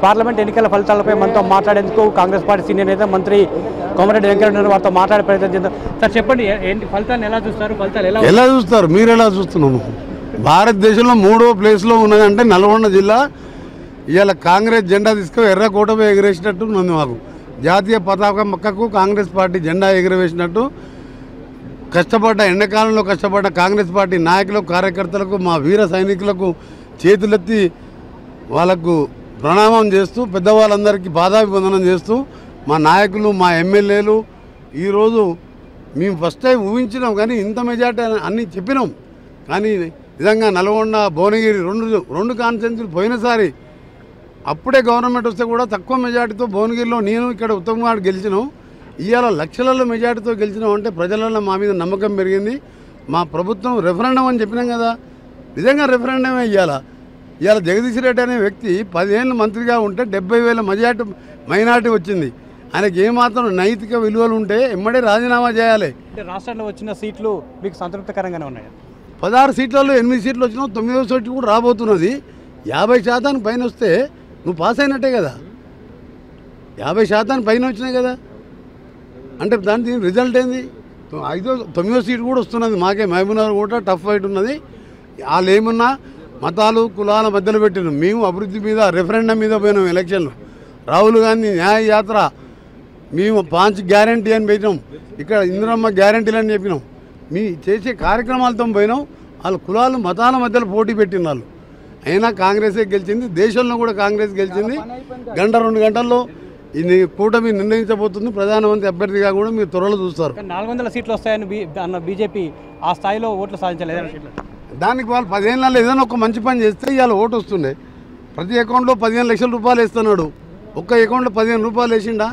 Parliament ఎన్నికల ఫలితాలపై మనతో మాట్లాడేందుకు కాంగ్రెస్ పార్టీ సీనియర్ నేత మంత్రి కోమటిరెడ్డి వెంకటరెడ్డి వారితో మాట్లాడే ప్రయత్నం చేద్దాం. సార్ చెప్పండి, ఏంటి ఫలితాన్ని ఎలా చూస్తారు? ఫలితాలు ఎలా చూస్తారు? మీరు ఎలా చూస్తున్నాము? భారతదేశంలో 3వ ప్లేస్లో ఉన్నదంటే నల్గొండ జిల్లా. ఇవాళ కాంగ్రెస్ జెండా తీసుకొని ఎర్రకోటపై ఎగరేసినట్టు ఉంది. మాకు జాతీయ పతాకం పక్కకు కాంగ్రెస్ పార్టీ జెండా ఎగరవేసినట్టు కష్టపడ్డ ఎండాకాలంలో కష్టపడ్డ కాంగ్రెస్ పార్టీ నాయకులకు, కార్యకర్తలకు, మా వీర సైనికులకు చేతులెత్తి వాళ్ళకు ప్రణామం చేస్తూ, పెద్దవాళ్ళందరికీ పాదాభివందనం చేస్తూ, మా నాయకులు, మా ఎమ్మెల్యేలు ఈరోజు మేము ఫస్ట్ టైం ఊహించినాం, కానీ ఇంత మెజార్టీ అన్నీ చెప్పినాం. కానీ నిజంగా నల్గొండ, భువనగిరి రెండు కాన్స్టిట్యున్సీలు పోయినసారి అప్పుడే గవర్నమెంట్ వస్తే కూడా తక్కువ మెజార్టీతో భువనగిరిలో నేను ఇక్కడ ఉత్తమ్ కుమార్ గెలిచినాం. ఇవాళ లక్షలలో మెజార్టీతో గెలిచినాం అంటే ప్రజలలో మా మీద నమ్మకం పెరిగింది. మా ప్రభుత్వం రెఫరెండం అని చెప్పినాం కదా, నిజంగా రెఫరెండమే. ఇవాళ జగదీష్ రెడ్డి అనే వ్యక్తి 10 ఏళ్ళు మంత్రిగా ఉంటే 70,000 మైనార్టీ వచ్చింది. ఆయనకి ఏమాత్రం నైతిక విలువలు ఉంటే ఎమ్మడే రాజీనామా చేయాలి. రాష్ట్రంలో వచ్చిన సీట్లు మీకు సంతృప్తికరంగానే ఉన్నాయి. 16 సీట్లలో 8 సీట్లు వచ్చినావు, 9వ సీట్లు కూడా రాబోతున్నది. 50% పైన వస్తే నువ్వు పాస్ అయినట్టే కదా. 50% పైన వచ్చినాయి కదా, అంటే దీని రిజల్ట్ ఏంది? 9వ సీటు కూడా వస్తున్నది మాకే. మహబూబ్నగర్ కూడా టఫ్ ఫైట్ ఉన్నది. వాళ్ళు ఏమున్నా మతాలు, కులాల మధ్యలో పెట్టినాం. మేము అభివృద్ధి మీద, రెఫరెండం మీద పోయినాం ఎలక్షన్లు. రాహుల్ గాంధీ న్యాయ యాత్ర మేము 5 గ్యారంటీ అని పెట్టినాం. ఇక్కడ ఇందిరమ్మ గ్యారంటీలు అని చెప్పినాం. మీ చేసే కార్యక్రమాలతో పోయినాం. వాళ్ళు కులాలు, మతాల మధ్యలో పోటీ పెట్టిన వాళ్ళు. అయినా కాంగ్రెసే గెలిచింది. దేశంలో కూడా కాంగ్రెస్ గెలిచింది. 2 గంటల్లో ఇది కూటమి నిర్ణయించబోతుంది. ప్రధానమంత్రి అభ్యర్థిగా కూడా మీరు త్వరలో చూస్తారు. 400 సీట్లు వస్తాయని అన్న బీజేపీ ఆ స్థాయిలో ఓట్లు సాధించలేదు. దానికి వాళ్ళు 10 ఏళ్ళలో ఏదైనా ఒక మంచి పని చేస్తే ఇవాళ ఓటు వస్తుండే. ప్రతి అకౌంట్లో 15 లక్షల రూపాయలు వేస్తున్నాడు. ఒక్క అకౌంట్లో 15 రూపాయలు వేసిండా?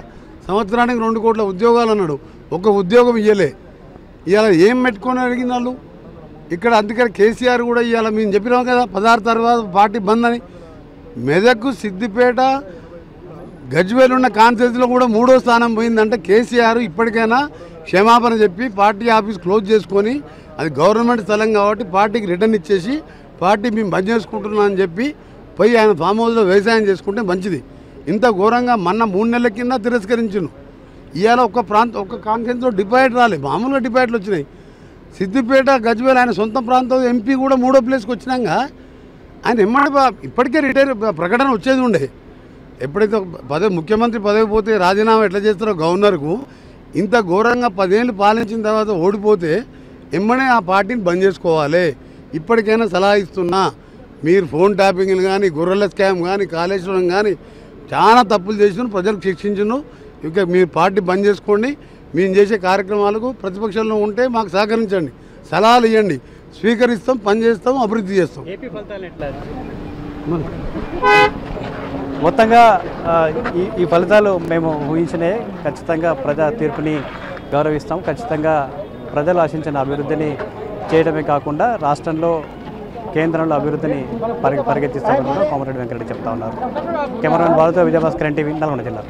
సంవత్సరానికి 2 కోట్ల ఉద్యోగాలు అన్నాడు. ఒక్క ఉద్యోగం ఇవ్వలే. ఇవాళ ఏం పెట్టుకొని అడిగిన వాళ్ళు ఇక్కడ. అందుకని కేసీఆర్ కూడా ఇవాళ మేము చెప్పినాం కదా 16 తర్వాత పార్టీ బంద్ అని. మెదక్, సిద్దిపేట, గజ్వేల్ ఉన్న కాన్స్టిట్యూన్సీలో కూడా 3వ స్థానం పోయిందంటే కేసీఆర్ ఇప్పటికైనా క్షమాపణ చెప్పి పార్టీ ఆఫీస్ క్లోజ్ చేసుకొని, అది గవర్నమెంట్ స్థలం కాబట్టి పార్టీకి రిటర్న్ ఇచ్చేసి పార్టీ మేము బంద్ చేసుకుంటున్నాం అని చెప్పి పోయి ఆయన ఫామ్ హౌస్లో వ్యవసాయం చేసుకుంటే మంచిది. ఇంత ఘోరంగా మొన్న 3 నెలల కింద తిరస్కరించును. ఇవాళ ఒక కాన్స్టిట్యూన్సీలో డిపాజిట్ రాలేదు, మామూలుగా డిపాజిట్లు వచ్చినాయి. సిద్దిపేట, గజ్వేల్ ఆయన సొంత ప్రాంతం ఎంపీ కూడా 3వ ప్లేస్కి వచ్చినాక ఆయన ఇప్పటికే రిటైర్ ప్రకటన వచ్చేది ఉండే. ఎప్పుడైతే ముఖ్యమంత్రి పదవి పోతే రాజీనామా ఎట్లా చేస్తారో గవర్నర్కు, ఇంత ఘోరంగా 10 ఏళ్ళు పాలించిన తర్వాత ఓడిపోతే ఎమ్మడే ఆ పార్టీని బంద్ చేసుకోవాలి. ఇప్పటికైనా సలహా ఇస్తున్నా, మీరు ఫోన్ ట్యాపింగ్లు కానీ, గొర్రెల స్కామ్ కానీ, కాళేశ్వరం కానీ చాలా తప్పులు చేసిన ప్రజలకు శిక్షించను. ఇక మీరు పార్టీ బంద్ చేసుకోండి. మేము చేసే కార్యక్రమాలకు ప్రతిపక్షంలో ఉంటే మాకు సహకరించండి, సలహాలు ఇవ్వండి, స్వీకరిస్తాం, పనిచేస్తాం, అభివృద్ధి చేస్తాం. మొత్తంగా ఈ ఫలితాలు మేము ఊహించినే. ఖచ్చితంగా ప్రజా తీర్పుని గౌరవిస్తాం. ఖచ్చితంగా ప్రజలు ఆశించిన అభివృద్ధిని చేయడమే కాకుండా రాష్ట్రంలో, కేంద్రంలో అభివృద్ధిని పరిగెత్తిస్తామని కోమటిరెడ్డి వెంకటరెడ్డి చెప్తా ఉన్నారు. కెమెరామెన్ బాలుతో విజయభాస్కర్, NTV, నల్గొండ జిల్లా.